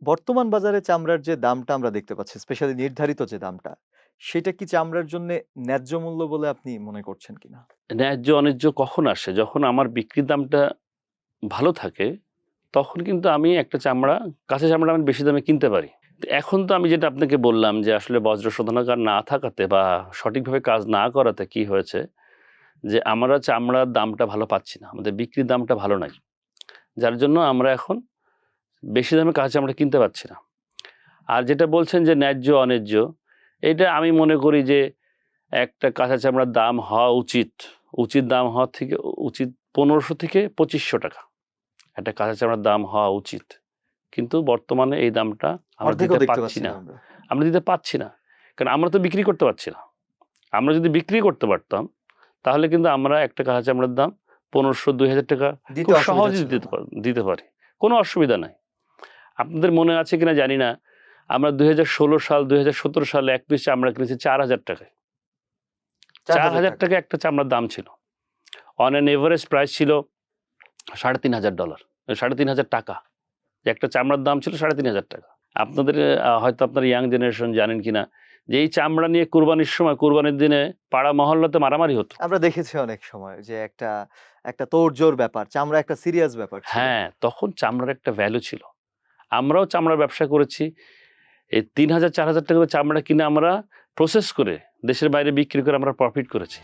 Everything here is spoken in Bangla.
বর্তমান বাজারে চামড়ার যে দামটা আমরা দেখতে পাচ্ছি, স্পেশালি নির্ধারিত যে দামটা, সেটা কি চামড়ার জন্যে ন্যায্য মূল্য বলে আপনি মনে করছেন কিনা? ন্যায্য অন্যায্য কখন আসে? যখন আমার বিক্রির দামটা ভালো থাকে, তখন কিন্তু আমি একটা চামড়া, কাঁচা চামড়া আমি বেশি দামে কিনতে পারি। তো এখন তো আমি যেটা আপনাকে বললাম যে আসলে বজ্র শোধনাগার না থাকাতে বা সঠিকভাবে কাজ না করাতে কি হয়েছে, যে আমরা চামড়ার দামটা ভালো পাচ্ছি না। আমাদের বিক্রির দামটা ভালো নাই। যার জন্য আমরা এখন বেশি দামে কাঁচা চামড়া কিনতে পারছি না। আর যেটা বলছেন যে ন্যায্য অন্যায্য, এইটা আমি মনে করি যে একটা কাঁচা চামড়ার দাম হওয়া উচিত। উচিত দাম হওয়া থেকে উচিত ১৫০০ থেকে ৳২৫০০। একটা কাঁচা চামড়ার দাম হওয়া উচিত। কিন্তু বর্তমানে এই দামটা আমরা অর্ধেকও দিতে দেখতে পাচ্ছি পাচ্ছি না। না আমরা। আমরা দিতে পাচ্ছি না। কারণ আমরা তো বিক্রি করতে পারছি না। আমরা যদি বিক্রি করতে পারতাম, তাহলে কিন্তু আমরা একটা কাঁচা চামড়ার দাম ৳১৫০০-২,০০০ দিতে খুব অসুবিধা সহজেই ছিল না। দিতে পারি। কোনো অসুবিধা নাই। আপনাদের মনে আছে কিনা জানি না, আমরা ২০১৬ সাল, ২০১৭ সালে ১ পিস চামড়া কিনেছি ৳৪,০০০ য়। ৳৪,০০০ ৳৪,০০০ একটা চামড়ার দাম ছিল। অন অ্যান এভারেজ প্রাইস ছিল $৩,৫০০ ৳৩,৫০০ যে একটা চামড়ার দাম ছিল ৳৩,৫০০। আপনাদের হয়তো আপনার ইয়াং জেনারেশন জানেন কিনা যে এই চামড়া নিয়ে কুরবানির সময়, কুরবানির দিনে পাড়া মহল্লাতে মারামারি হতো। আমরা দেখেছি অনেক সময় যে একটা তোড়জোড় ব্যাপার। চামড়া একটা সিরিয়াস ব্যাপার ছিল। হ্যাঁ, তখন চামড়ার একটা ভ্যালু ছিল। আমরাও চামড়ার ব্যবসা করেছি। এই ৳৩,০০০ ৳৪,০০০ করে চামড়া কিনে আমরা প্রসেস করে দেশের বাইরে বিক্রি করে আমরা প্রফিট করেছি।